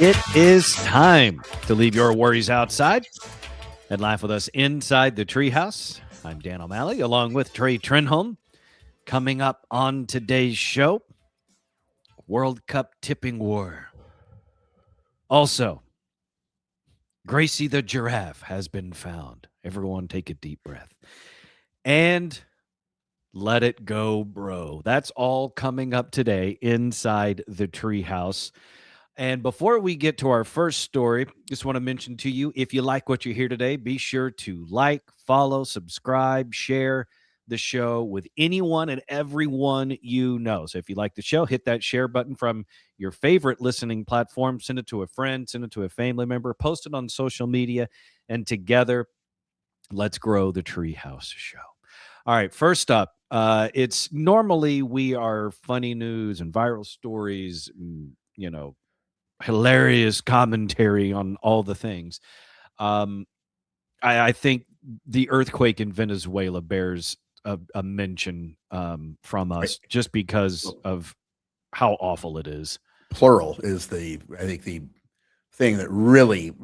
It is time to leave your worries outside and laugh with us inside the Treehouse. I'm Dan O'Malley, along with Trey Trenholm. Coming up on today's show, World Cup tipping war. Also, Gracie the Giraffe has been found. Everyone take a deep breath. And let it go, bro. That's all coming up today inside the Treehouse. And before we get to our first story, just want to mention to you, if you like what you hear today, be sure to like, follow, subscribe, share the show with anyone and everyone you know. So if you like the show, hit that share button from your favorite listening platform, send it to a friend, send it to a family member, post it on social media, and together, let's grow the Treehouse Show. All right, first up, it's normally we are funny news and viral stories, hilarious commentary on all the things. I think the earthquake in Venezuela bears a mention from us just because of how awful it is. Plural is I think the thing that really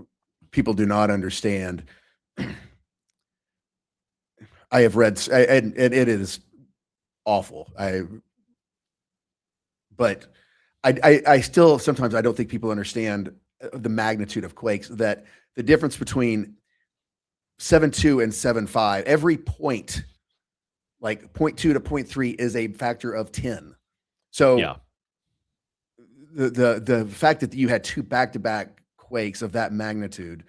people do not understand. I have read, and it is awful. But I still sometimes I don't think people understand the magnitude of quakes. That the difference between 7.2 and 7.5, every point, like 0.2 to 0.3, is a factor of 10. So yeah. The fact that you had two back-to-back quakes of that magnitude,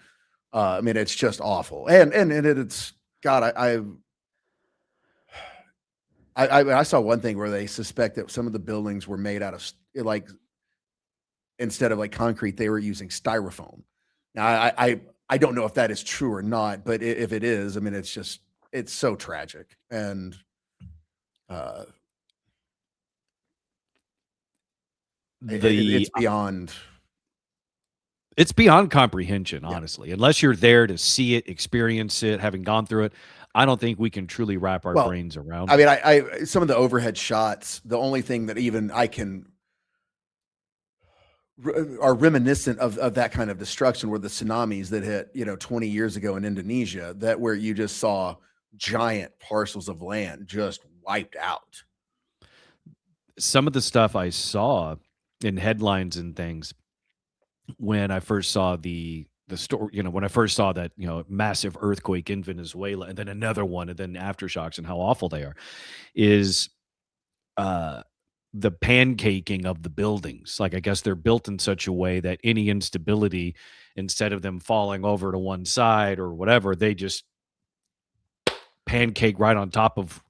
I mean, it's just awful. And it's God. I saw one thing where they suspect that some of the buildings were made out of instead of like concrete, they were using styrofoam. Now I don't know if that is true or not, but if it is, I mean, it's so tragic. And it's beyond comprehension, honestly. Unless you're there to see it, experience it, having gone through it, I don't think we can truly wrap our brains around it. I mean, I some of the overhead shots, the only thing that even I can are reminiscent of that kind of destruction were the tsunamis that hit, 20 years ago in Indonesia, that where you just saw giant parcels of land just wiped out. Some of the stuff I saw in headlines and things when I first saw the story, when I first saw that, massive earthquake in Venezuela and then another one and then aftershocks and how awful they are, is the pancaking of the buildings. Like, I guess they're built in such a way that any instability, instead of them falling over to one side or whatever, they just pancake right on top of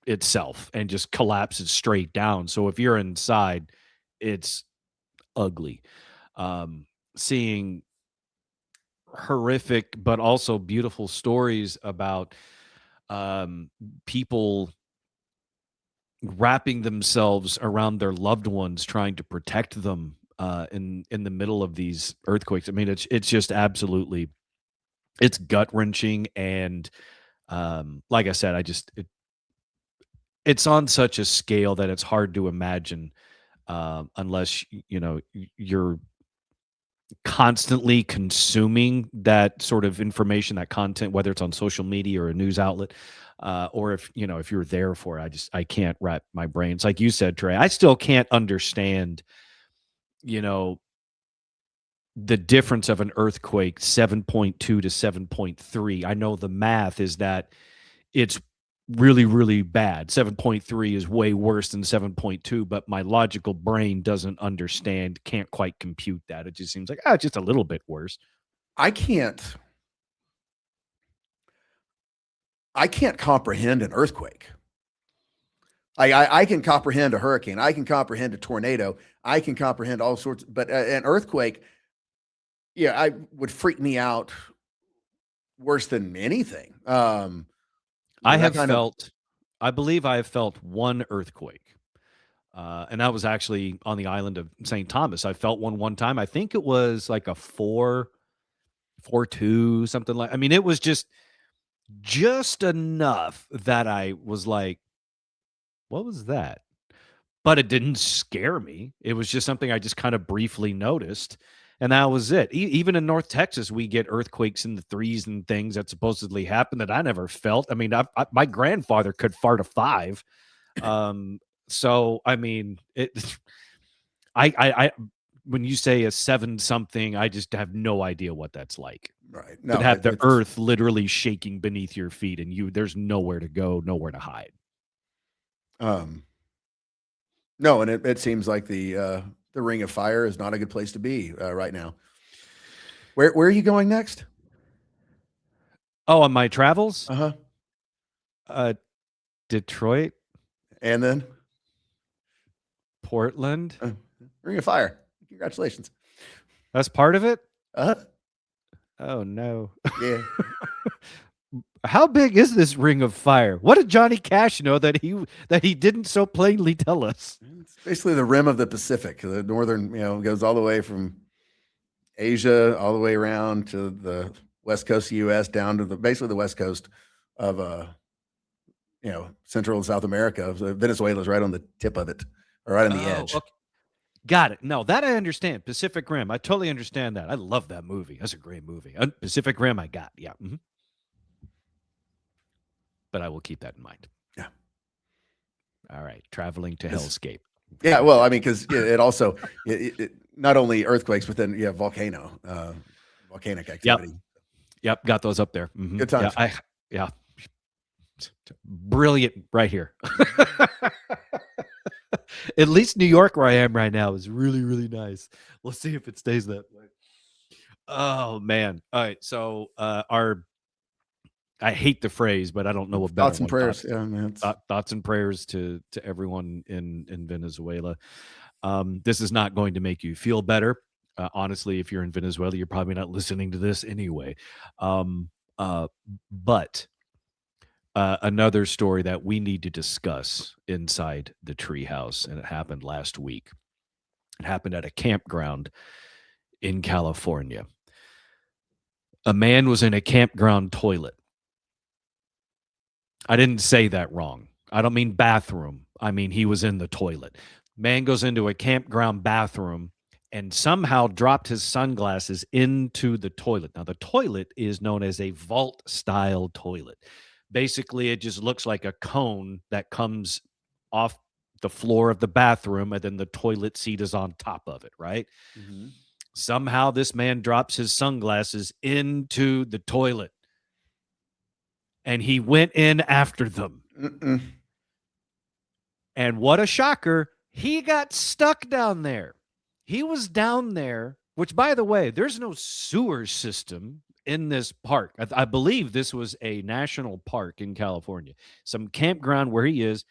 itself and just collapses straight down. So if you're inside, it's ugly. Seeing horrific but also beautiful stories about people wrapping themselves around their loved ones, trying to protect them in the middle of these earthquakes. I mean, it's just absolutely, it's gut wrenching. And like I said, it's on such a scale that it's hard to imagine unless you're constantly consuming that sort of information, that content, whether it's on social media or a news outlet, or if you're there for it. I can't wrap my brain. It's like you said, Trey, I still can't understand, the difference of an earthquake 7.2 to 7.3. I know the math is that it's really, really bad. 7.3 is way worse than 7.2, but my logical brain doesn't understand, can't quite compute that. It just seems like, just a little bit worse. I can't comprehend an earthquake. I can comprehend a hurricane. I can comprehend a tornado. I can comprehend all sorts, but an earthquake, I would freak me out worse than anything. I believe I have felt one earthquake. And that was actually on the island of St. Thomas. I felt one time. I think it was like a 4.2, something like. I mean, it was just enough that I was like, what was that? But it didn't scare me. It was just something I just kind of briefly noticed. And that was it. Even in North Texas, we get earthquakes in the threes and things that supposedly happen that I never felt. I mean, my grandfather could fart a 5. So I mean, I when you say a 7 something, I just have no idea what that's like. Right. To No, have the earth literally shaking beneath your feet and there's nowhere to go, nowhere to hide. No, and it seems like the Ring of Fire is not a good place to be right now. Where are you going next? Oh, on my travels? Uh-huh. Detroit, And then Portland. Ring of Fire. Congratulations. That's part of it? Uh-huh. Oh no. Yeah. How big is this Ring of Fire? What did Johnny Cash know that he didn't so plainly tell us? It's basically the rim of the Pacific. The northern, goes all the way from Asia all the way around to the west coast of the U.S. down to basically the west coast of Central and South America. So Venezuela is right on the tip of it, or right on the edge. Okay. Got it. No, that I understand. Pacific Rim. I totally understand that. I love that movie. That's a great movie. Pacific Rim, I got. Yeah. Mm-hmm. But I will keep that in mind. Yeah. All right. Traveling to Hellscape. Yeah. Well, I mean, because it also it not only earthquakes, but then volcanic activity. Yep. Got those up there. Mm-hmm. Good times. Yeah. Brilliant right here. At least New York, where I am right now, is really, really nice. We'll see if it stays that way. Oh man! All right, so I hate the phrase, but I don't know what better thoughts and prayers. Thoughts and prayers to everyone in Venezuela. This is not going to make you feel better. Honestly, if you're in Venezuela, you're probably not listening to this anyway. But another story that we need to discuss inside the Treehouse, and it happened last week. It happened at a campground in California. A man was in a campground toilet. I didn't say that wrong. I don't mean bathroom. I mean he was in the toilet. Man goes into a campground bathroom and somehow dropped his sunglasses into the toilet. Now, the toilet is known as a vault-style toilet. Basically, it just looks like a cone that comes off the floor of the bathroom, and then the toilet seat is on top of it, right? Mm-hmm. Somehow this man drops his sunglasses into the toilet, and he went in after them. Mm-mm. And what a shocker, he got stuck down there. He was down there, which, by the way, there's no sewer system in this park. I believe this was a national park in California, some campground where he is,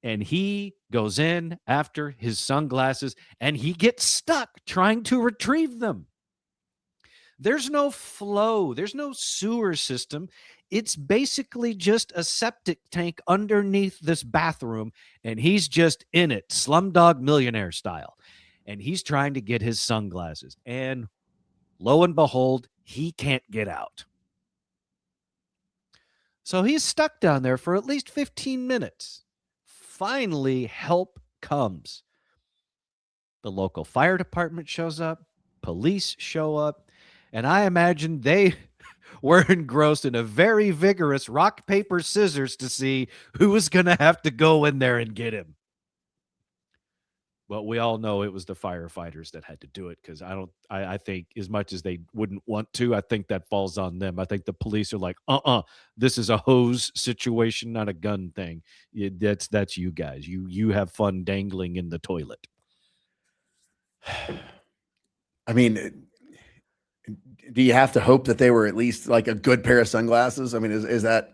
and he goes in after his sunglasses, and he gets stuck trying to retrieve them. There's no flow. There's no sewer system. It's basically just a septic tank underneath this bathroom, and he's just in it, Slumdog Millionaire style. And he's trying to get his sunglasses. And lo and behold, he can't get out. So he's stuck down there for at least 15 minutes. Finally, help comes. The local fire department shows up. Police show up. And I imagine they were engrossed in a very vigorous rock, paper, scissors to see who was going to have to go in there and get him. But we all know it was the firefighters that had to do it, because I think as much as they wouldn't want to, I think that falls on them. I think the police are like, this is a hose situation, not a gun thing. That's you guys. You have fun dangling in the toilet. I mean, do you have to hope that they were at least like a good pair of sunglasses? I mean, is that...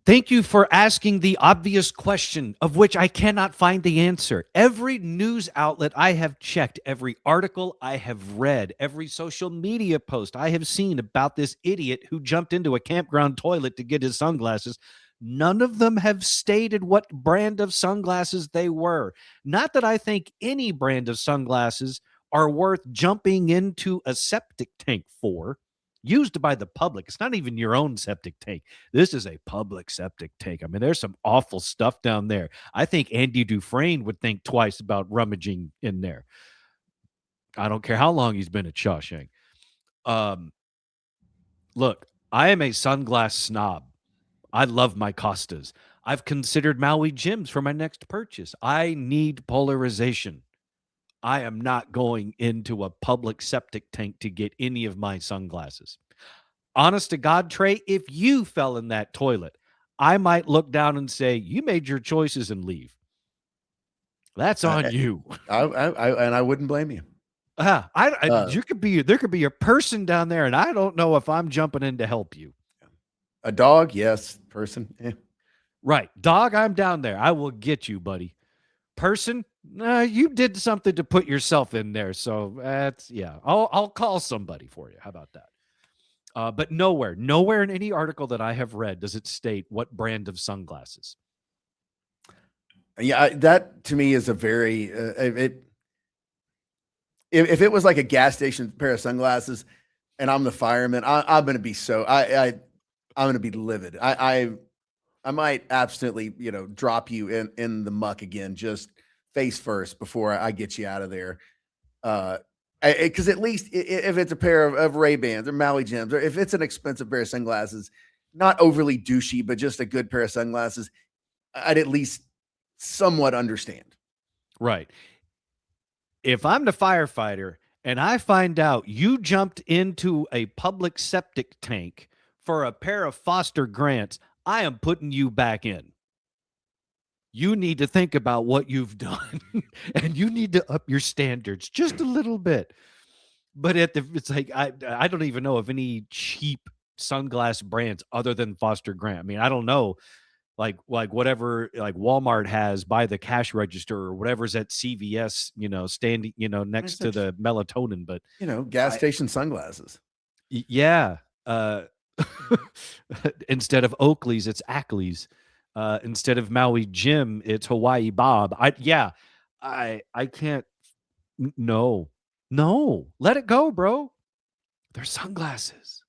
Thank you for asking the obvious question, of which I cannot find the answer. Every news outlet I have checked, every article I have read, every social media post I have seen about this idiot who jumped into a campground toilet to get his sunglasses, none of them have stated what brand of sunglasses they were. Not that I think any brand of sunglasses are worth jumping into a septic tank for. Used by the public. It's not even your own septic tank. This is a public septic tank. I mean, there's some awful stuff down there. I think Andy Dufresne would think twice about rummaging in there. I don't care how long he's been at Shawshank. Look, I am a sunglass snob. I love my Costas. I've considered Maui Jims for my next purchase. I need polarization. I am not going into a public septic tank to get any of my sunglasses. Honest to God, Trey, if you fell in that toilet, I might look down and say, you made your choices and leave. That's on you. And I wouldn't blame you. There could be a person down there, and I don't know if I'm jumping in to help you. A dog, yes. Person, Right. Dog, I'm down there. I will get you, buddy. Person, you did something to put yourself in there. So that's, yeah, I'll call somebody for you. How about that? But nowhere in any article that I have read does it state what brand of sunglasses. Yeah, that to me is a very if it was like a gas station pair of sunglasses and I'm the fireman, I'm going to be I'm going to be livid. I might absolutely, drop you in the muck again, just face first before I get you out of there. Because at least if it's a pair of Ray-Bans or Maui Jims, or if it's an expensive pair of sunglasses, not overly douchey, but just a good pair of sunglasses, I'd at least somewhat understand. Right. If I'm the firefighter and I find out you jumped into a public septic tank for a pair of Foster Grants, I am putting you back in. You need to think about what you've done and you need to up your standards just a little bit. But it's like, I don't even know of any cheap sunglass brands other than Foster Grant. I mean, I don't know, like whatever, like Walmart has by the cash register or whatever's at CVS, standing, next to the melatonin, but gas station sunglasses. Yeah. Instead of Oakley's, it's Ackley's. Instead of Maui Jim, it's Hawaii Bob. I can't. No, let it go, bro. They're sunglasses.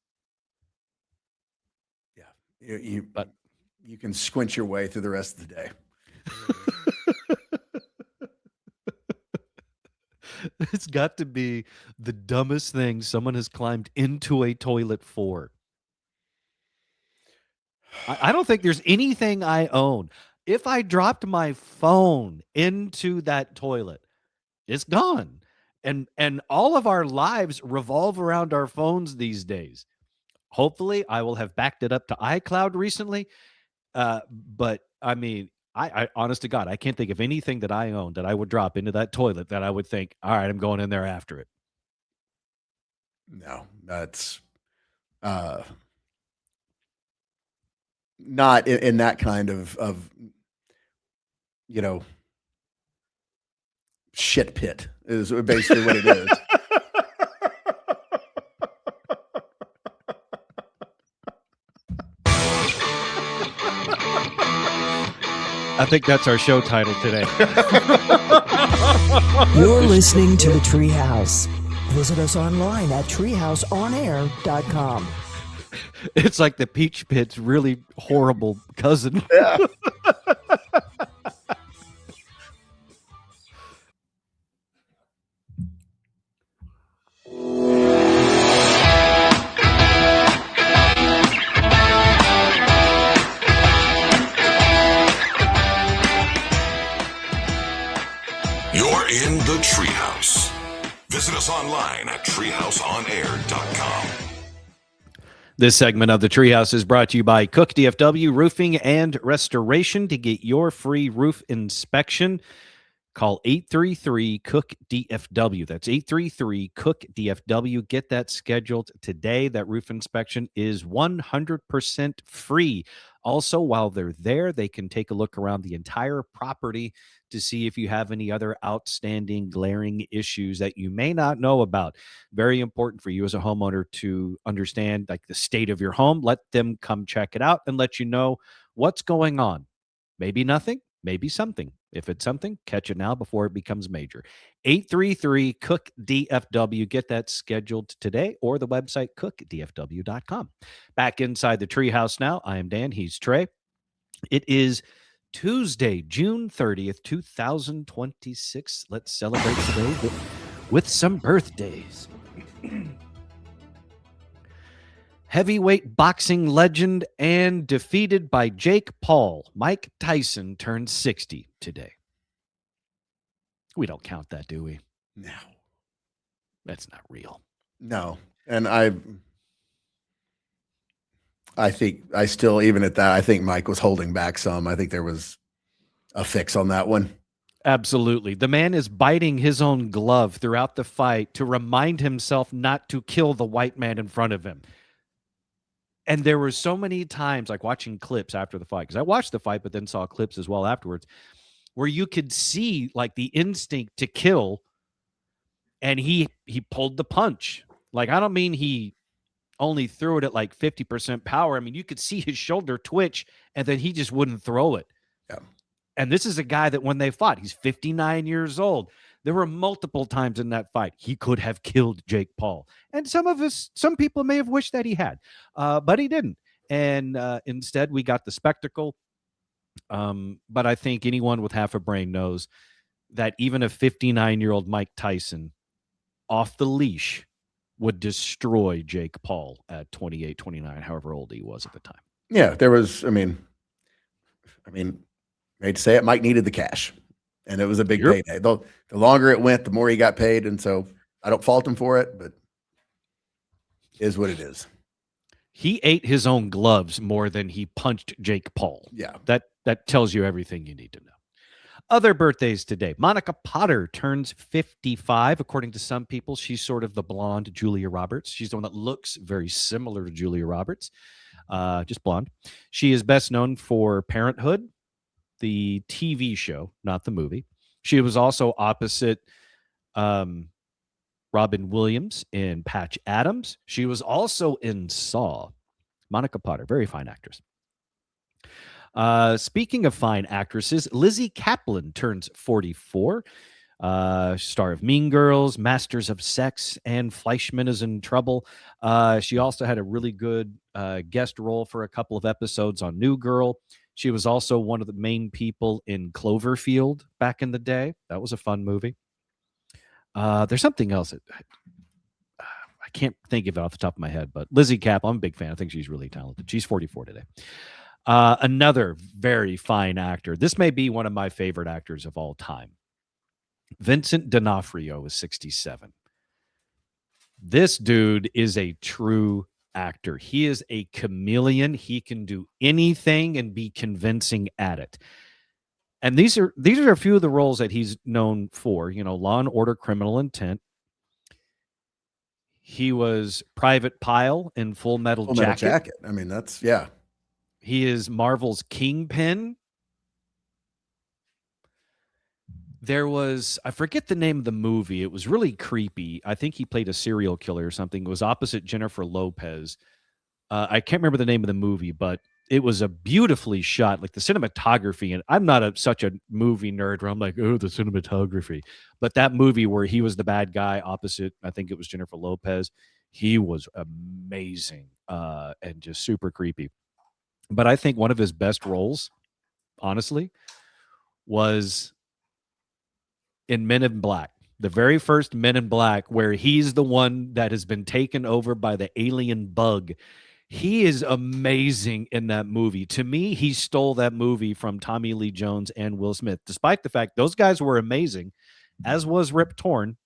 Yeah, you can squint your way through the rest of the day. It's got to be the dumbest thing someone has climbed into a toilet for. I don't think there's anything I own. If I dropped my phone into that toilet, it's gone. And all of our lives revolve around our phones these days. Hopefully, I will have backed it up to iCloud recently. But I mean, I honest to God, I can't think of anything that I own that I would drop into that toilet that I would think, all right, I'm going in there after it. No, that's not in that kind of shit pit is basically what it is. I think that's our show title today. You're listening to The Treehouse. Visit us online at treehouseonair.com. It's like the Peach Pit's really horrible cousin. Yeah. You're in the Treehouse. Visit us online at treehouseonair.com. This segment of the Treehouse is brought to you by Cook DFW Roofing and Restoration. To get your free roof inspection, call 833-COOK-DFW. That's 833-COOK-DFW. Get that scheduled today. That roof inspection is 100% free. Also, while they're there, they can take a look around the entire property to see if you have any other outstanding, glaring issues that you may not know about. Very important for you as a homeowner to understand like the state of your home. Let them come check it out and let you know what's going on. Maybe nothing, maybe something. If it's something, catch it now before it becomes major. 833-COOK-DFW. Get that scheduled today or the website cookdfw.com. Back inside the Treehouse now. I am Dan. He's Trey. It is Tuesday, June 30th, 2026. Let's celebrate today with some birthdays. Heavyweight boxing legend and defeated by Jake Paul, Mike Tyson turned 60 today. We don't count that, do we? No. That's not real. No. And I think I still, even at that, I think Mike was holding back some. I think there was a fix on that one. Absolutely. The man is biting his own glove throughout the fight to remind himself not to kill the white man in front of him. And there were so many times, like watching clips after the fight, because I watched the fight, but then saw clips as well afterwards, where you could see like the instinct to kill, and he pulled the punch. Like, I don't mean he only threw it at like 50% power. I mean, you could see his shoulder twitch, and then he just wouldn't throw it. Yeah. And this is a guy that when they fought, he's 59 years old. There were multiple times in that fight he could have killed Jake Paul. And some people may have wished that he had, but he didn't. And instead, we got the spectacle. But I think anyone with half a brain knows that even a 59-year-old Mike Tyson off the leash would destroy Jake Paul at 28, 29, however old he was at the time. Yeah, there was, I mean, hate to say it, Mike needed the cash, and it was a big payday. The longer it went, the more he got paid, and so I don't fault him for it, but it is what it is. He ate his own gloves more than he punched Jake Paul. Yeah. That tells you everything you need to know. Other birthdays today. Monica Potter turns 55. According to some people, she's sort of the blonde Julia Roberts. She's the one that looks very similar to Julia Roberts, just blonde. She is best known for Parenthood, the TV show, not the movie. She was also opposite Robin Williams in Patch Adams. She was also in Saw. Monica Potter, very fine actress. Speaking of fine actresses, Lizzie Kaplan turns 44. Star of Mean Girls, Masters of Sex, and Fleischman is in Trouble. She also had a really good guest role for a couple of episodes on New Girl. She was also one of the main people in Cloverfield back in the day. That was a fun movie. There's something else that I can't think of it off the top of my head, but Lizzie Kaplan, I'm a big fan. I think she's really talented. She's 44 today. Another very fine actor. This may be one of my favorite actors of all time. Vincent D'Onofrio is 67. This dude is a true actor. He is a chameleon. He can do anything and be convincing at it. And these are a few of the roles that he's known for. You know, Law and Order: Criminal Intent. He was Private Pyle in Full Metal Jacket. I mean, that's, yeah. He is Marvel's Kingpin. There was, I forget the name of the movie. It was really creepy. I think he played a serial killer or something. It was opposite Jennifer Lopez. I can't remember the name of the movie, but it was a beautifully shot, like the cinematography. And I'm not such a movie nerd where I'm like, oh, the cinematography. But that movie where he was the bad guy opposite, I think it was Jennifer Lopez. He was amazing and just super creepy. But I think one of his best roles, honestly, was in Men in Black. The very first Men in Black, where he's the one that has been taken over by the alien bug. He is amazing in that movie. To me, he stole that movie from Tommy Lee Jones and Will Smith, despite the fact those guys were amazing, as was Rip Torn.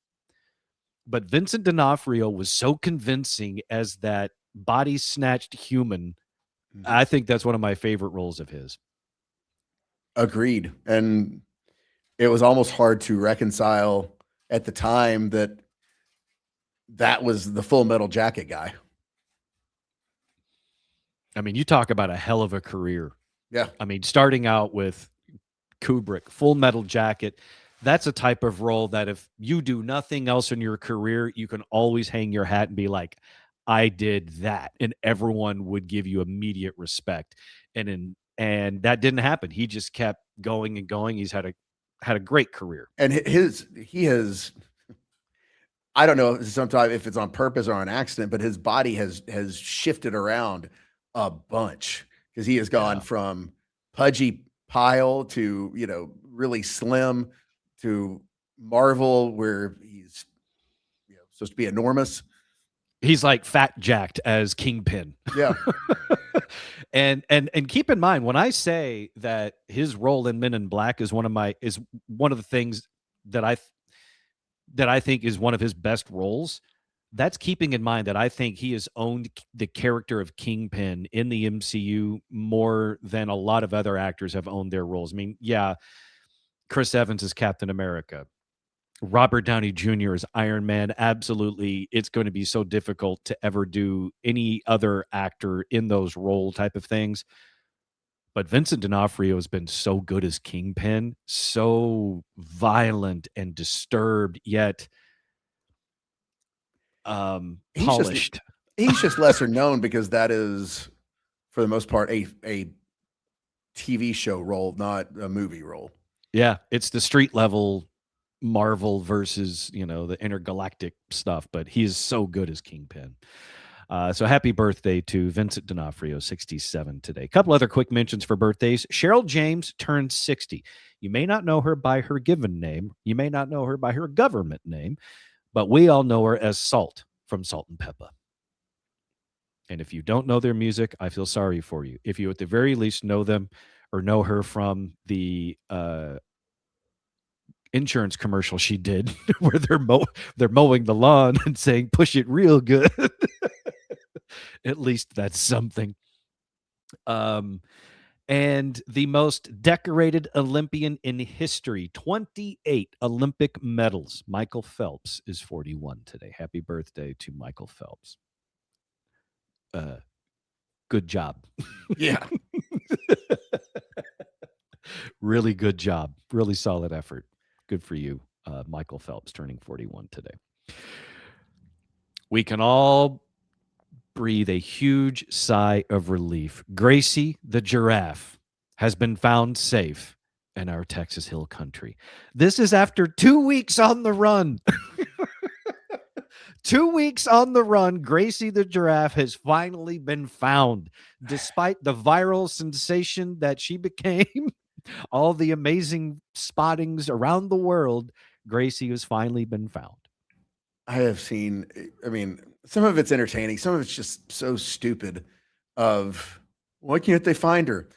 But Vincent D'Onofrio was so convincing as that body-snatched human. I think that's one of my favorite roles of his. Agreed. And it was almost hard to reconcile at the time that was the Full Metal Jacket guy. I mean, you talk about a hell of a career. Yeah. I mean, starting out with Kubrick, Full Metal Jacket, that's a type of role that if you do nothing else in your career, you can always hang your hat and be like, I did that, and everyone would give you immediate respect. And that didn't happen. He just kept going and going. He's had a great career. And he has, I don't know sometimes if it's on purpose or on accident, but his body has shifted around a bunch because he has gone from pudgy Pyle to, really slim, to Marvel, where he's supposed to be enormous. He's like fat jacked as Kingpin. Yeah. and keep in mind when I say that his role in Men in Black is one of the things that I think is one of his best roles. That's keeping in mind that I think he has owned the character of Kingpin in the MCU more than a lot of other actors have owned their roles. I mean, yeah, Chris Evans is Captain America. Robert Downey Jr. is Iron Man. Absolutely. It's going to be so difficult to ever do any other actor in those role type of things. But Vincent D'Onofrio has been so good as Kingpin, so violent and disturbed, yet polished. He's just lesser known because that is, for the most part, a TV show role, not a movie role. Yeah, it's the street level Marvel versus, the intergalactic stuff, but he is so good as Kingpin. So happy birthday to Vincent D'Onofrio, 67 today. A couple other quick mentions for birthdays. Cheryl James turned 60. You may not know her by her given name. You may not know her by her government name, but we all know her as Salt from Salt and Pepper. And if you don't know their music, I feel sorry for you. If you at the very least know them or know her from the insurance commercial she did where they're mowing the lawn and saying push it real good. At least that's something. And the most decorated Olympian in history, 28 Olympic medals. Michael Phelps is 41 today. Happy birthday to Michael Phelps. Good job. Yeah. Really good job. Really solid effort. Good for you, Michael Phelps, turning 41 today. We can all breathe a huge sigh of relief. Gracie the giraffe has been found safe in our Texas Hill Country. This is after 2 weeks on the run. 2 weeks on the run, Gracie the giraffe has finally been found. Despite the viral sensation that she became, all the amazing spottings around the world, Gracie has finally been found. I have seen, some of it's entertaining. Some of it's just so stupid of, why can't they find her?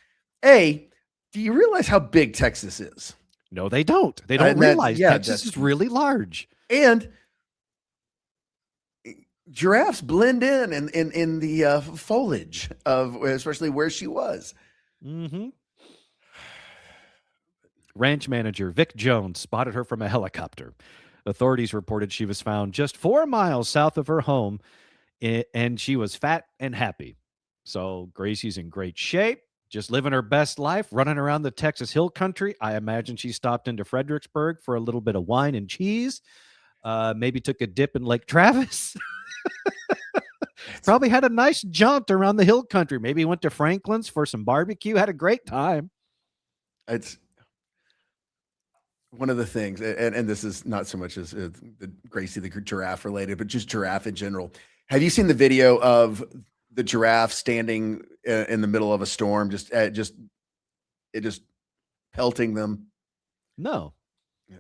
Do you realize how big Texas is? No, they don't. They don't realize Texas is really large. And giraffes blend in the foliage of, especially where she was. Mm-hmm. Ranch manager Vic Jones spotted her from a helicopter. Authorities reported she was found just 4 miles south of her home, and she was fat and happy. So Gracie's in great shape, just living her best life, running around the Texas Hill Country. I imagine she stopped into Fredericksburg for a little bit of wine and cheese. Maybe took a dip in Lake Travis. Probably had a nice jaunt around the Hill Country. Maybe went to Franklin's for some barbecue. Had a great time. It's one of the things, and this is not so much as the Gracie the giraffe related, but just giraffe in general. Have you seen the video of the giraffe standing in the middle of a storm, just pelting them? No.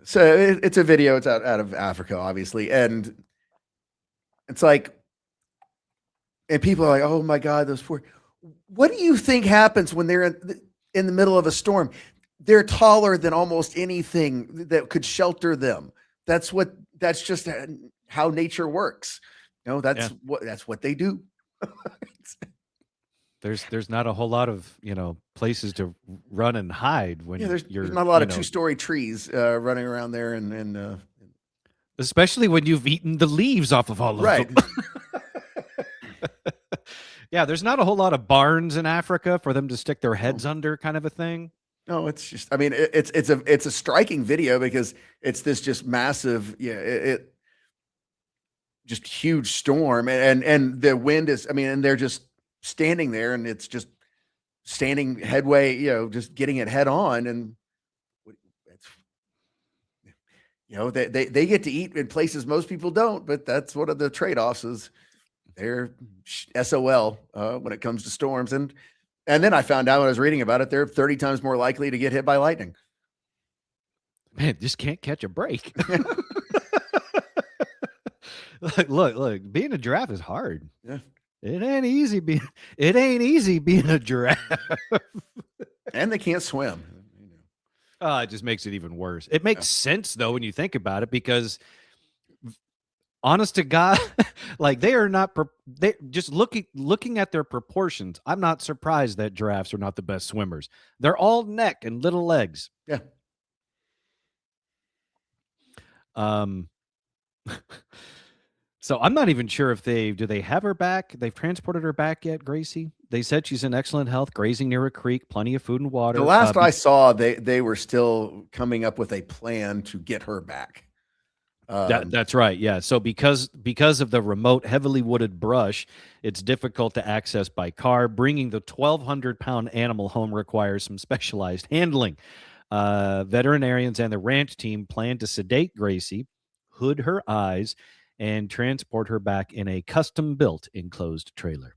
So it's a video. It's out of Africa, obviously, and it's like, and people are like, "Oh my God, those poor." What do you think happens when they're in the middle of a storm? They're taller than almost anything that could shelter them. That's just how nature works. That's what they do. There's not a whole lot of, places to run and hide when there's not a lot of 2-story trees running around there and especially when you've eaten the leaves off of all of them. Yeah, there's not a whole lot of barns in Africa for them to stick their heads under, kind of a thing. No, it's just, it's a striking video because it's this just massive, just huge storm, and the wind is, and they're just standing there, and it's just standing headway, just getting it head on, and they get to eat in places most people don't, but that's one of the trade-offs is they're SOL when it comes to storms. And then I found out when I was reading about it, they're 30 times more likely to get hit by lightning. Man, just can't catch a break. Look, being a giraffe is hard. Yeah. It ain't easy being a giraffe. And they can't swim. It just makes it even worse. It makes sense though when you think about it, because honest to God, like they are not. They just looking at their proportions. I'm not surprised that giraffes are not the best swimmers. They're all neck and little legs. Yeah. So I'm not even sure if do they have her back? They've transported her back yet, Gracie? They said she's in excellent health, grazing near a creek, plenty of food and water. The last I saw, they were still coming up with a plan to get her back. That's right. Yeah. So because of the remote, heavily wooded brush, it's difficult to access by car. Bringing the 1,200-pound animal home requires some specialized handling. Veterinarians and the ranch team plan to sedate Gracie, hood her eyes, and transport her back in a custom-built enclosed trailer.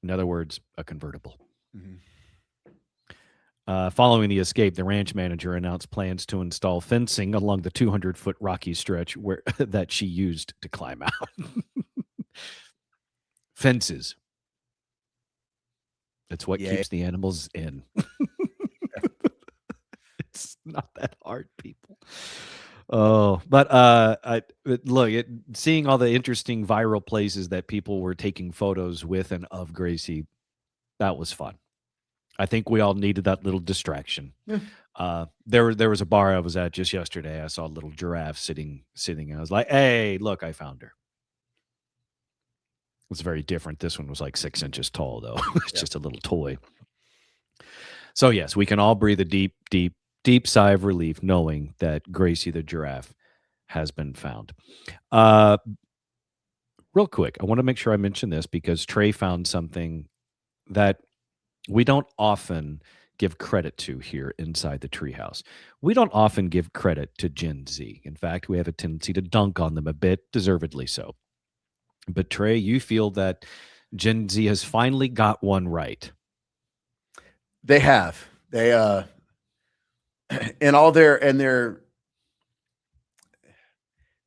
In other words, a convertible. Mm-hmm. Following the escape, the ranch manager announced plans to install fencing along the 200-foot rocky stretch that she used to climb out. Fences. That's what keeps the animals in. It's not that hard, people. Oh, but seeing all the interesting viral places that people were taking photos with and of Gracie, that was fun. I think we all needed that little distraction. Yeah. There was a bar I was at just yesterday. I saw a little giraffe sitting. I was like, hey, look, I found her. It's very different. This one was like 6 inches tall, though. It's just a little toy. So, yes, we can all breathe a deep sigh of relief knowing that Gracie the giraffe has been found. Real quick, I want to make sure I mention this because Trey found something that we don't often give credit to here inside the Treehouse. We don't often give credit to Gen Z. In fact, we have a tendency to dunk on them a bit, deservedly so. But Trey, you feel that Gen Z has finally got one right. They have. They and all their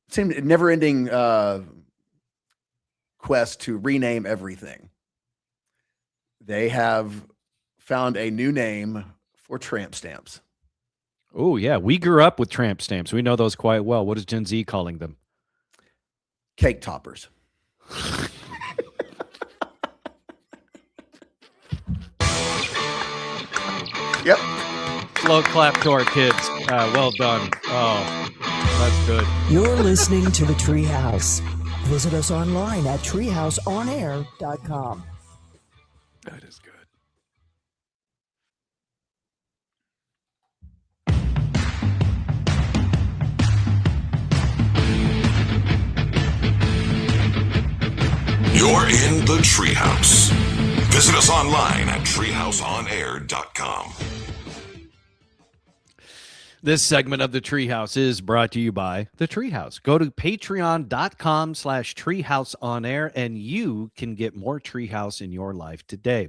seemed never-ending quest to rename everything. They have found a new name for tramp stamps. Oh, yeah. We grew up with tramp stamps. We know those quite well. What is Gen Z calling them? Cake toppers. Yep. Slow clap to our kids. Well done. Oh, that's good. You're listening to the Treehouse. Visit us online at treehouseonair.com. That is good. You're in the Treehouse. Visit us online at treehouseonair.com. This segment of the Treehouse is brought to you by the Treehouse. Go to patreon.com/treehouseonair and you can get more Treehouse in your life today.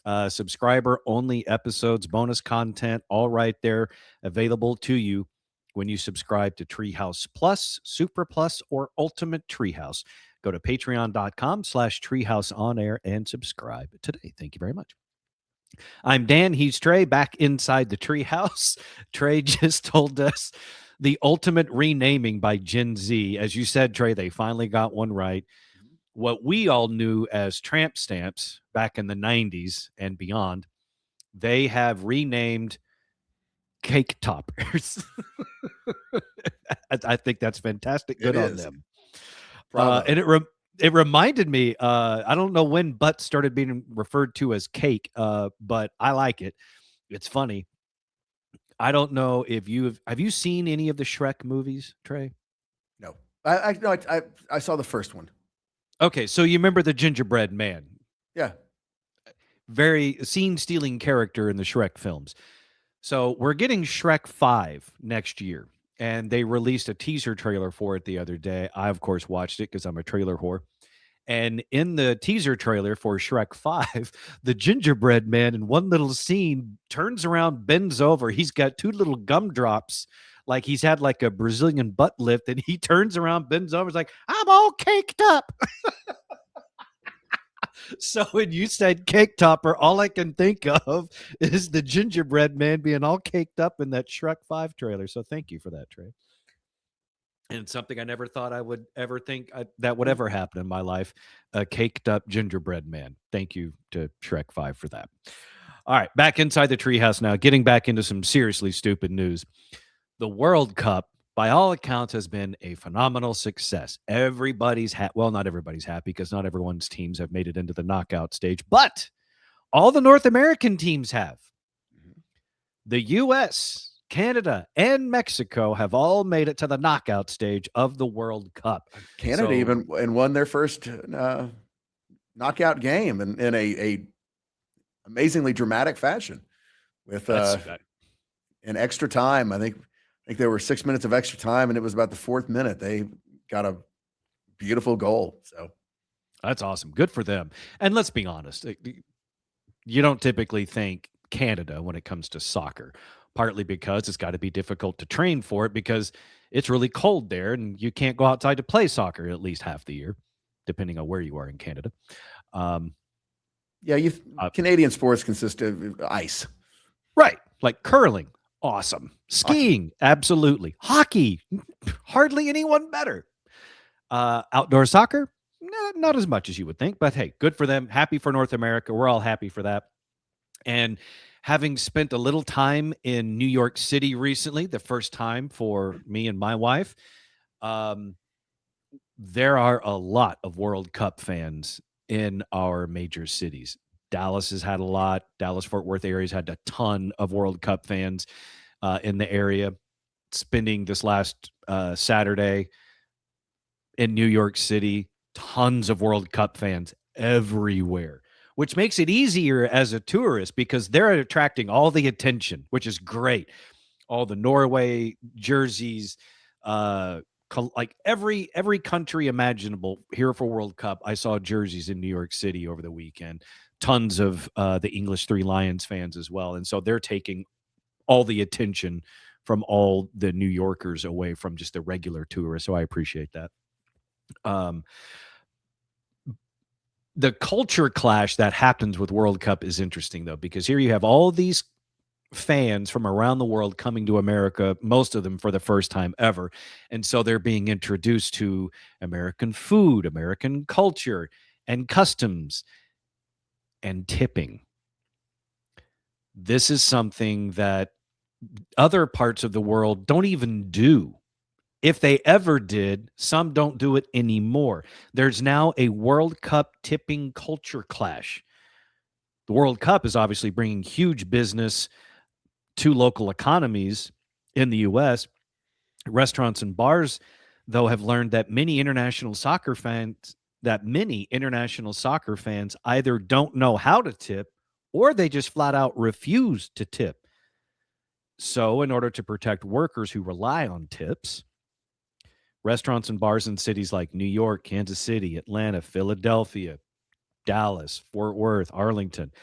Subscriber-only episodes, bonus content, all right there, available to you when you subscribe to Treehouse Plus, Super Plus, or Ultimate Treehouse. Go to patreon.com/treehouseonair and subscribe today. Thank you very much. I'm Dan. He's Trey, back inside the Treehouse. Trey just told us the ultimate renaming by Gen Z. As you said, Trey, they finally got one right. What we all knew as tramp stamps back in the 90s and beyond, they have renamed cake toppers. I think that's fantastic. Good on them. And it reminded me, I don't know when butts started being referred to as cake, but I like it. It's funny. I don't know if have you seen any of the Shrek movies, Trey? No. I saw the first one. Okay, so you remember the gingerbread man? Yeah. Very scene-stealing character in the Shrek films. So we're getting Shrek 5 next year, and they released a teaser trailer for it the other day. I, of course, watched it because I'm a trailer whore. And in the teaser trailer for Shrek 5, the gingerbread man in one little scene turns around, bends over. He's got two little gumdrops like he's had like a Brazilian butt lift, and he turns around, bends over, is like, I'm all caked up. So when you said cake topper, all I can think of is the gingerbread man being all caked up in that Shrek 5 trailer. So thank you for that, Trey. And something I never thought I would ever think that would ever happen in my life, a caked up gingerbread man. Thank you to Shrek 5 for that. All right, back inside the treehouse now, getting back into some seriously stupid news. The World Cup, by all accounts, has been a phenomenal success. Everybody's well, not everybody's happy because not everyone's teams have made it into the knockout stage, but all the North American teams have. The U.S., Canada, and Mexico have all made it to the knockout stage of the World Cup. Canada even won their first knockout game in a amazingly dramatic fashion with in extra time. I think there were 6 minutes of extra time, and it was about the fourth minute they got a beautiful goal. So that's awesome. Good for them. And let's be honest, you don't typically think Canada when it comes to soccer, partly because it's got to be difficult to train for it because it's really cold there and you can't go outside to play soccer at least half the year, depending on where you are in Canada. Canadian sports consist of ice. Right. Like curling. Awesome. Skiing. Absolutely. Hockey. Hardly anyone better. Outdoor soccer. Not as much as you would think, but hey, good for them. Happy for North America. We're all happy for that. And having spent a little time in New York City recently, the first time for me and my wife, there are a lot of World Cup fans in our major cities. Dallas has had a lot. Dallas-Fort Worth area's had a ton of World Cup fans in the area. Spending this last Saturday in New York City, tons of World Cup fans everywhere, which makes it easier as a tourist because they're attracting all the attention, which is great. All the Norway jerseys, like every country imaginable here for World Cup. I saw jerseys in New York City over the weekend. Tons of the English Three Lions fans as well. And so they're taking all the attention from all the New Yorkers away from just the regular tourists. So I appreciate that. The culture clash that happens with World Cup is interesting, though, because here you have all these fans from around the world coming to America, most of them for the first time ever. And so they're being introduced to American food, American culture, and customs, and tipping. This is something that other parts of the world don't even do. If they ever did, some don't do it anymore. There's now a World Cup tipping culture clash. The World Cup is obviously bringing huge business to local economies in the U.S. Restaurants and bars, though, have learned that many international soccer fans either don't know how to tip or they just flat out refuse to tip. So in order to protect workers who rely on tips, restaurants and bars in cities like New York, Kansas City, Atlanta, Philadelphia, Dallas, Fort Worth, Arlington,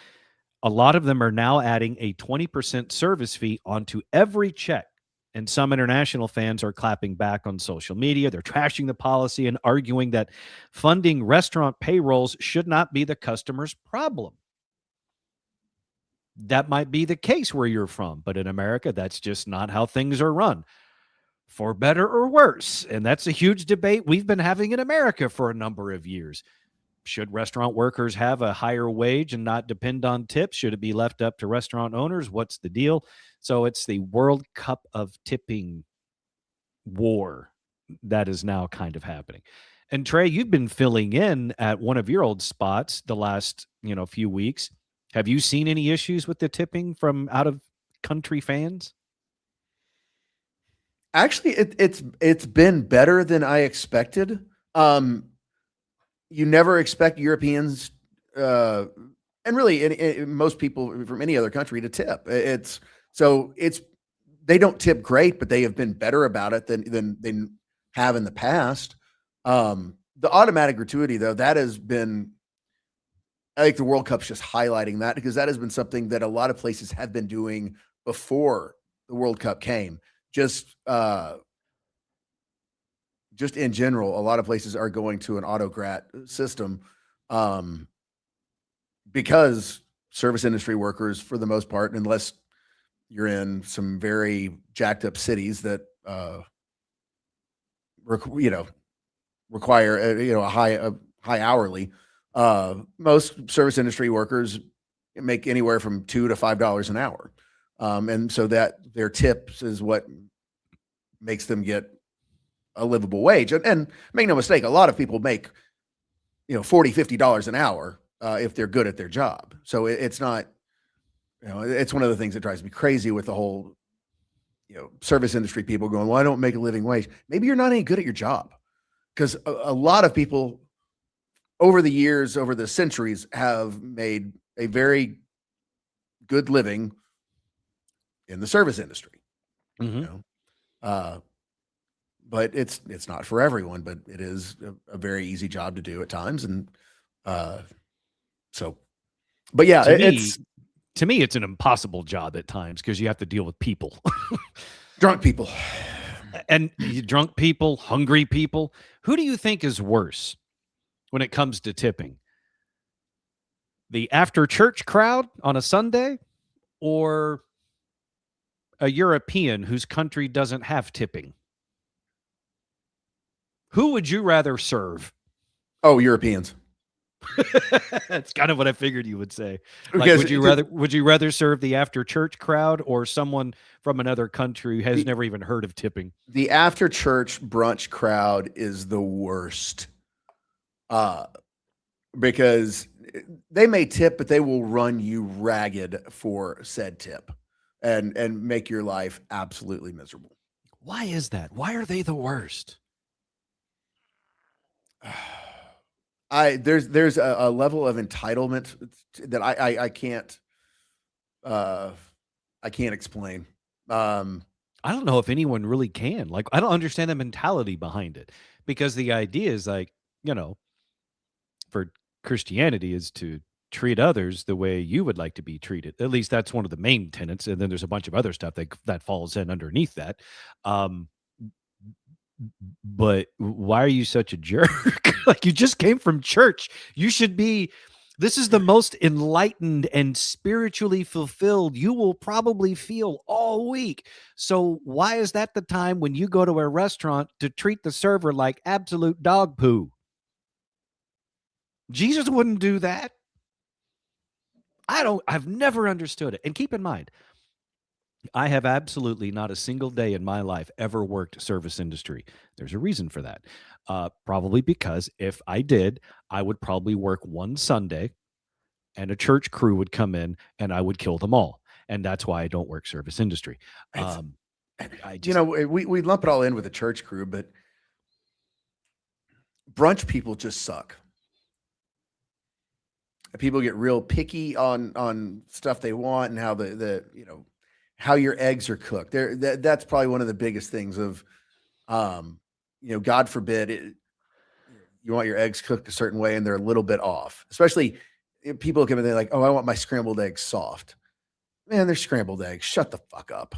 a lot of them are now adding a 20% service fee onto every check. And some international fans are clapping back on social media. They're trashing the policy and arguing that funding restaurant payrolls should not be the customer's problem. That might be the case where you're from, but in America, that's just not how things are run, for better or worse. And that's a huge debate we've been having in America for a number of years. Should restaurant workers have a higher wage and not depend on tips? Should it be left up to restaurant owners? What's the deal? So it's the World Cup of tipping war that is now kind of happening. And Trey, you've been filling in at one of your old spots the last, few weeks. Have you seen any issues with the tipping from out of country fans? Actually, it's been better than I expected. You never expect Europeans, and really most people from any other country to tip. They don't tip great, but they have been better about it than they have in the past. The automatic gratuity, though, that has been, I think the World Cup's just highlighting that because that has been something that a lot of places have been doing before the World Cup came. just in general, a lot of places are going to an autocrat system because service industry workers, for the most part, unless you're in some very jacked up cities that require a high hourly. Most service industry workers make anywhere from $2 to $5 an hour, and so that their tips is what makes them get a livable wage. And make no mistake, a lot of people make $40, $50 an hour if they're good at their job. So it's not, it's one of the things that drives me crazy with the whole service industry people going, well, I don't make a living wage. Maybe you're not any good at your job, because a lot of people over the years, over the centuries, have made a very good living in the service industry. But it's not for everyone, but it is a very easy job to do at times. And but yeah, to me, it's an impossible job at times because you have to deal with people. Drunk people. And drunk people, hungry people. Who do you think is worse when it comes to tipping? The after church crowd on a Sunday, or a European whose country doesn't have tipping? Who would you rather serve? Oh, Europeans. That's kind of what I figured you would say. Like, would you rather serve the after church crowd or someone from another country who has never even heard of tipping? The after church brunch crowd is the worst. Because they may tip, but they will run you ragged for said tip and make your life absolutely miserable. Why is that? Why are they the worst? There's a level of entitlement that I can't explain. I don't know if anyone really can. Like, I don't understand the mentality behind it, because the idea is like, for Christianity is to treat others the way you would like to be treated. At least that's one of the main tenets. And then there's a bunch of other stuff that falls in underneath that. But why are you such a jerk? Like, you just came from church. You should be, this is the most enlightened and spiritually fulfilled you will probably feel all week. So why is that the time when you go to a restaurant to treat the server like absolute dog poo? Jesus wouldn't do that. I've never understood it. And keep in mind, I have absolutely not a single day in my life ever worked service industry. There's a reason for that. Probably because if I did, I would probably work one Sunday and a church crew would come in and I would kill them all. And that's why I don't work service industry. We lump it all in with the church crew, but brunch people just suck. People get real picky on stuff they want and how how your eggs are cooked. That's probably one of the biggest things of, God forbid you want your eggs cooked a certain way and they're a little bit off. Especially if people come in, they're like, "Oh, I want my scrambled eggs soft." Man, they're scrambled eggs. Shut the fuck up.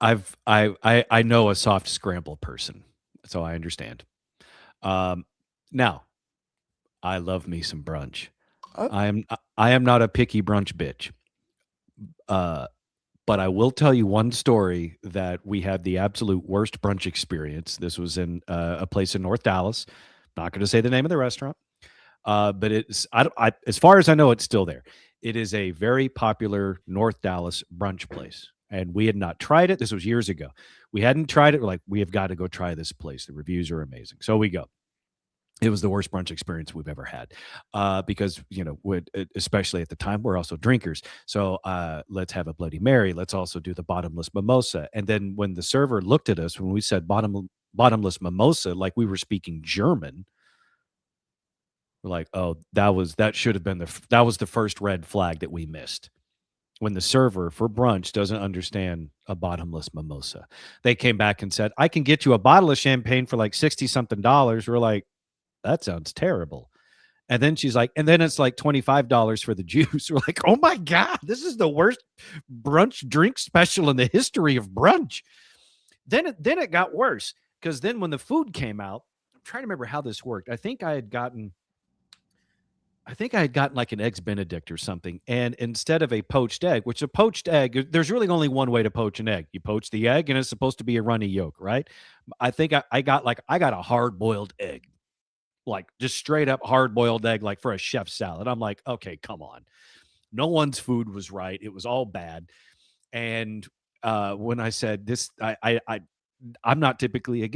I know a soft scramble person, so I understand. Now, I love me some brunch. I am not a picky brunch bitch. But I will tell you one story that we had the absolute worst brunch experience. This was in a place in North Dallas. Not going to say the name of the restaurant, but it's as far as I know, it's still there. It is a very popular North Dallas brunch place, and we had not tried it. This was years ago. We hadn't tried it. We're like, we have got to go try this place. The reviews are amazing. So we go. It was the worst brunch experience we've ever had, because, especially at the time, we're also drinkers. So let's have a Bloody Mary. Let's also do the bottomless mimosa. And then when the server looked at us, when we said bottomless mimosa, like we were speaking German, we're like, oh, that should have been that was the first red flag that we missed. When the server for brunch doesn't understand a bottomless mimosa. They came back and said, I can get you a bottle of champagne for like $60-something. We're like, that sounds terrible. And then she's like, and then it's like $25 for the juice. We're like, oh my God, this is the worst brunch drink special in the history of brunch. Then it got worse, because then when the food came out, I'm trying to remember how this worked. I think I had gotten like an eggs Benedict or something. And instead of a poached egg, which a poached egg, there's really only one way to poach an egg. You poach the egg and it's supposed to be a runny yolk, right? I think I got a hard boiled egg, like just straight up hard boiled egg, like for a chef's salad. I'm like, okay, come on. No one's food was right. It was all bad. And when I said this, I'm not typically a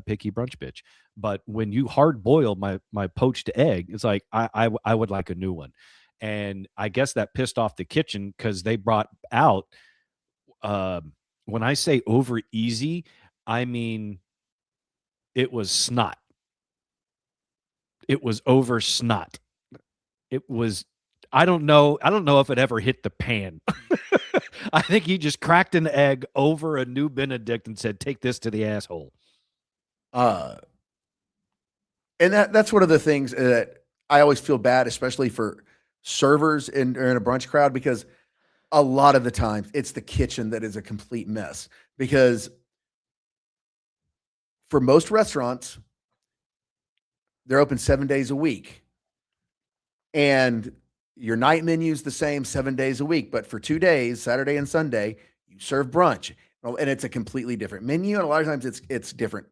picky brunch bitch, but when you hard boil my poached egg, it's like I would like a new one. And I guess that pissed off the kitchen, because they brought out, when I say over easy, I mean it was snot. It was over snot. It was, I don't know if it ever hit the pan. I think he just cracked an egg over a new Benedict and said, take this to the asshole. And that's one of the things that I always feel bad, especially for servers in a brunch crowd, because a lot of the times it's the kitchen that is a complete mess. Because for most restaurants, they're open 7 days a week, and your night menu is the same 7 days a week. But for 2 days, Saturday and Sunday, you serve brunch, and it's a completely different menu. And a lot of times it's different.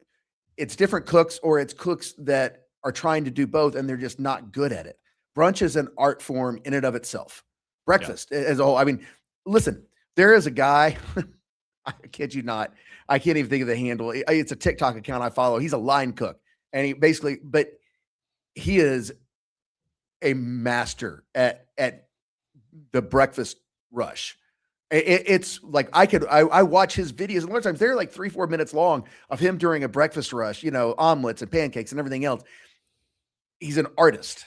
It's different cooks, or it's cooks that are trying to do both and they're just not good at it. Brunch is an art form in and of itself. Breakfast as a whole. I mean, listen, there is a guy, I kid you not, I can't even think of the handle. It's a TikTok account I follow. He's a line cook, and he is a master at the breakfast rush. It's like I watch his videos, and a lot of times they're like 3-4 minutes long of him during a breakfast rush, omelets and pancakes and everything else. He's an artist.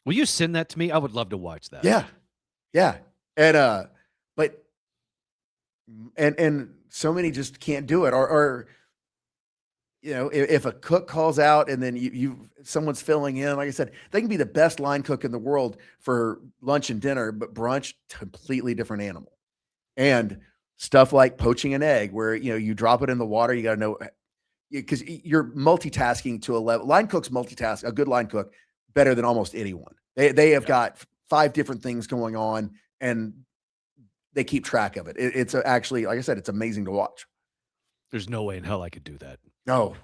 Will you send that to me? I would love to watch that. Yeah. Yeah. And and so many just can't do it. Or if a cook calls out and then someone's filling in, like I said, they can be the best line cook in the world for lunch and dinner, but brunch, completely different animal. And stuff like poaching an egg, where you drop it in the water, you got to know, because you're multitasking to a level. Line cooks multitask, a good line cook, better than almost anyone. They have got 5 different things going on, and they keep track of it. It's actually, like I said, it's amazing to watch. There's no way in hell I could do that. No,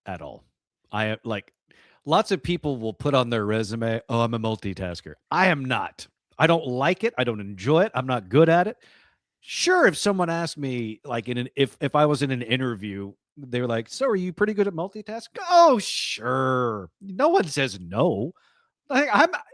at all. I like, lots of people will put on their resume, oh, I'm a multitasker. I am not. I don't like it. I don't enjoy it. I'm not good at it. Sure, if someone asked me, like if I was in an interview, they were like, so are you pretty good at multitasking? Oh, sure. No one says no. Like,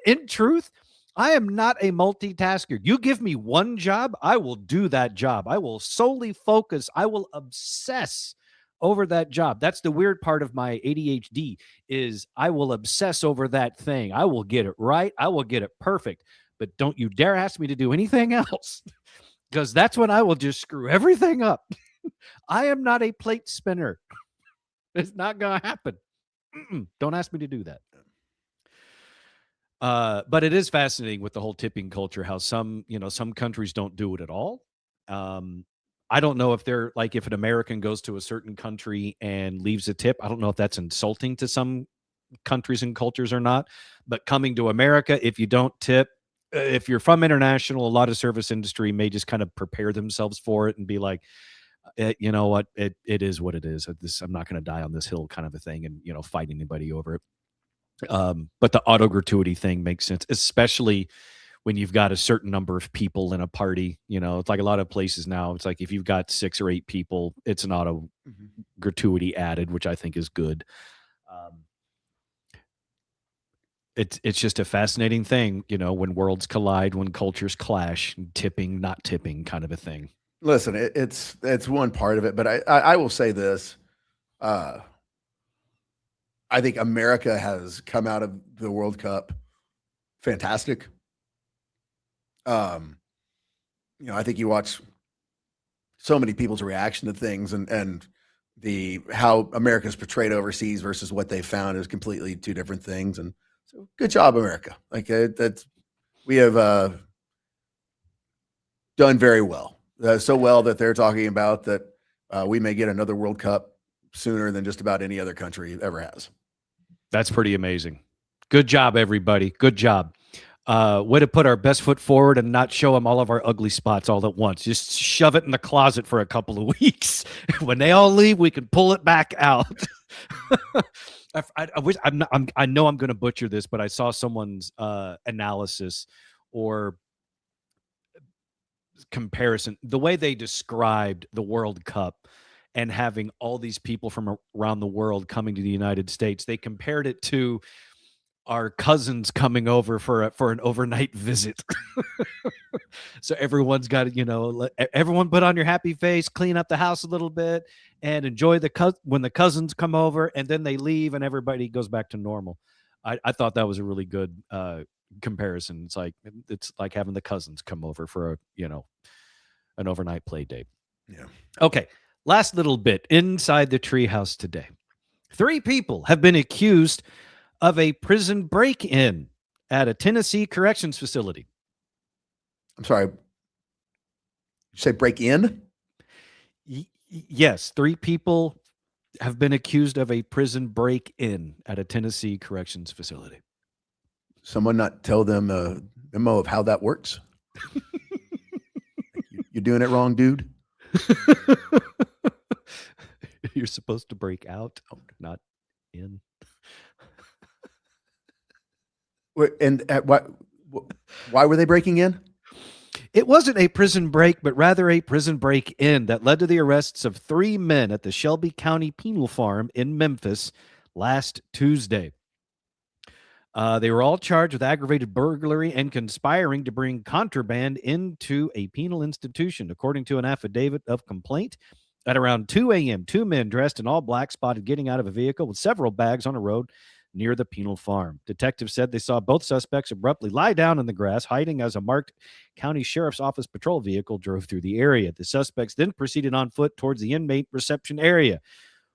in truth, I am not a multitasker. You give me one job, I will do that job. I will solely focus. I will obsess over that job. That's the weird part of my ADHD, is I will obsess over that thing. I will get it right. I will get it perfect. But don't you dare ask me to do anything else, because that's when I will just screw everything up. I am not a plate spinner. It's not going to happen. Don't ask me to do that. But it is fascinating with the whole tipping culture, how some countries don't do it at all. I don't know if they're like, if an American goes to a certain country and leaves a tip, I don't know if that's insulting to some countries and cultures or not. But coming to America, if you don't tip, if you're from international, a lot of service industry may just kind of prepare themselves for it and be like, you know what, it is what it is. I'm not going to die on this hill, kind of a thing, and fight anybody over it. But the auto gratuity thing makes sense, especially when you've got a certain number of people in a party. It's like a lot of places now, it's like if you've got 6 or 8 people, it's an auto gratuity added, which I think is good. It's just a fascinating thing, when worlds collide, when cultures clash, tipping, not tipping, kind of a thing. Listen, it's one part of it, but I will say this. I think America has come out of the World Cup fantastic. I think you watch so many people's reaction to things, and how America's portrayed overseas versus what they found is completely two different things. And so, good job, America. Like we have done very well, so well that they're talking about that we may get another World Cup sooner than just about any other country ever has. That's pretty amazing. Good job, everybody. Good job. Way to put our best foot forward and not show them all of our ugly spots all at once. Just shove it in the closet for a couple of weeks. When they all leave, we can pull it back out. I wish I know I'm going to butcher this, but I saw someone's analysis or comparison, the way they described the World Cup and having all these people from around the world coming to the United States. They compared it to our cousins coming over for an overnight visit. So everyone's got to, everyone put on your happy face, clean up the house a little bit, and enjoy when the cousins come over, and then they leave and everybody goes back to normal. I thought that was a really good comparison. It's like having the cousins come over for an overnight play date. Yeah. Okay. Last little bit inside the treehouse today. 3 people have been accused of a prison break-in at a Tennessee corrections facility. I'm sorry. Did you say break in? Yes, 3 people have been accused of a prison break-in at a Tennessee corrections facility. Someone not tell them a memo of how that works? You're doing it wrong, dude. You're supposed to break out, not in. And why were they breaking in? It wasn't a prison break, but rather a prison break-in that led to the arrests of 3 men at the Shelby County Penal Farm in Memphis last Tuesday. They were all charged with aggravated burglary and conspiring to bring contraband into a penal institution, according to an affidavit of complaint. At around 2 a.m., 2 men dressed in all black spotted getting out of a vehicle with several bags on a road near the penal farm. Detectives said they saw both suspects abruptly lie down in the grass, hiding as a marked county sheriff's office patrol vehicle drove through the area. The suspects then proceeded on foot towards the inmate reception area.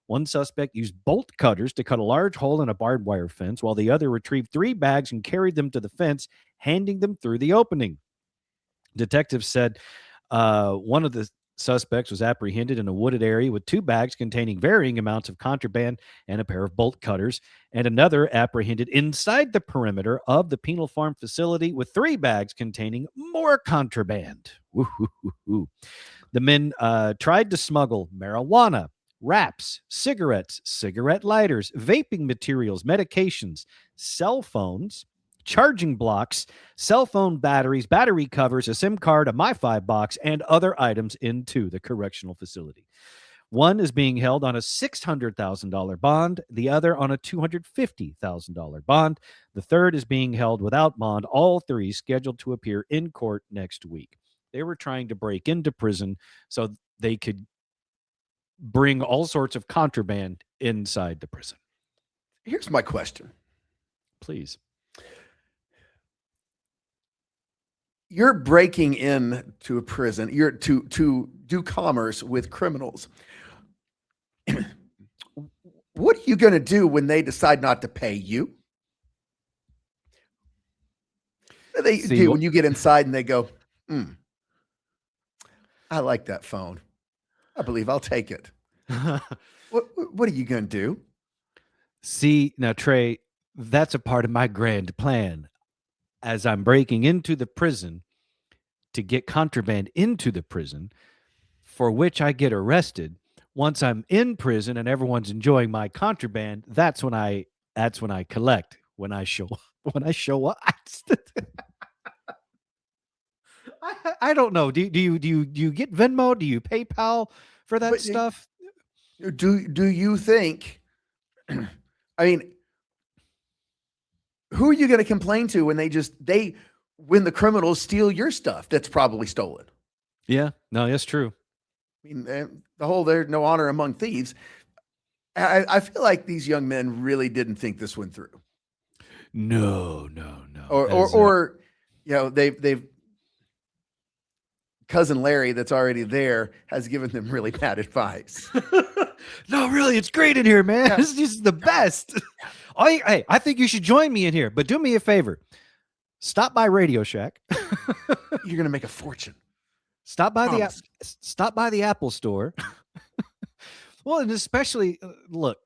One suspect used bolt cutters to cut a large hole in a barbed wire fence, while the other retrieved 3 bags and carried them to the fence, handing them through the opening. Detectives said one of the suspects was apprehended in a wooded area with 2 bags containing varying amounts of contraband and a pair of bolt cutters, and another apprehended inside the perimeter of the penal farm facility with 3 bags containing more contraband. Woo-hoo-hoo-hoo. The men tried to smuggle marijuana, wraps, cigarettes, cigarette lighters, vaping materials, medications, cell phones, charging blocks, cell phone batteries, battery covers, a SIM card, a MiFi box, and other items into the correctional facility. One is being held on a $600,000 bond, the other on a $250,000 bond. The third is being held without bond, all 3 scheduled to appear in court next week. They were trying to break into prison so they could bring all sorts of contraband inside the prison. Here's my question. Please. You're breaking in to a prison. You're to do commerce with criminals. What are you going to do when they decide not to pay you? When you get inside and they go, I like that phone. I believe I'll take it. What are you going to do? See, now, Trey, that's a part of my grand plan. As I'm breaking into the prison to get contraband into the prison, for which I get arrested. Once I'm in prison and everyone's enjoying my contraband, that's when I collect. When I show up. I don't know. Do you get Venmo? Do you PayPal for that stuff? Do you think? I mean, who are you going to complain to when when the criminals steal your stuff that's probably stolen? Yeah, no, that's true. I mean, the whole "there's no honor among thieves." I feel like these young men really didn't think this one through. No. Or they've cousin Larry that's already there has given them really bad advice. No, really, it's great in here, man. Yeah. This is the best. Hey, I think you should join me in here, but do me a favor. Stop by Radio Shack. You're going to make a fortune. Stop by Promise. the Apple Store. Well, and especially, look,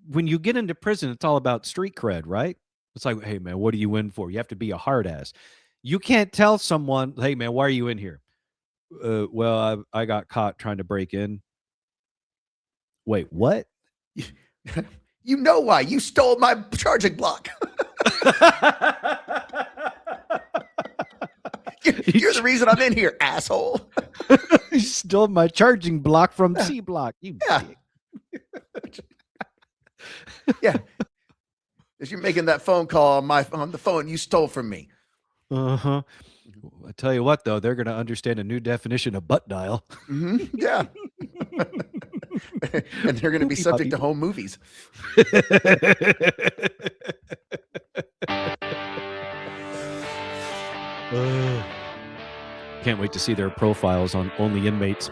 when you get into prison, it's all about street cred, right? It's like, hey, man, what are you in for? You have to be a hard ass. You can't tell someone, hey, man, why are you in here? Well, I got caught trying to break in. Wait, what? You know why. You stole my charging block. You're the reason I'm in here, asshole. You stole my charging block from C Block. You dick. Yeah. As you're making that phone call on the phone you stole from me. Uh-huh. I tell you what, though, they're going to understand a new definition of butt dial. Yeah. And they're going to be subject to home movies. Can't wait to see their profiles on Only Inmates.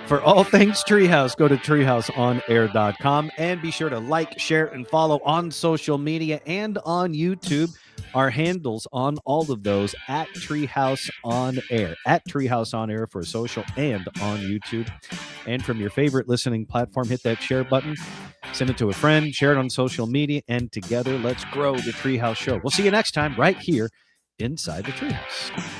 For all things Treehouse, go to treehouseonair.com and be sure to like, share, and follow on social media and on YouTube. Our handles on all of those at Treehouse On Air, at Treehouse On Air for social and on YouTube. And from your favorite listening platform, hit that share button, send it to a friend, share it on social media, and together let's grow the Treehouse Show. We'll see you next time right here inside the Treehouse.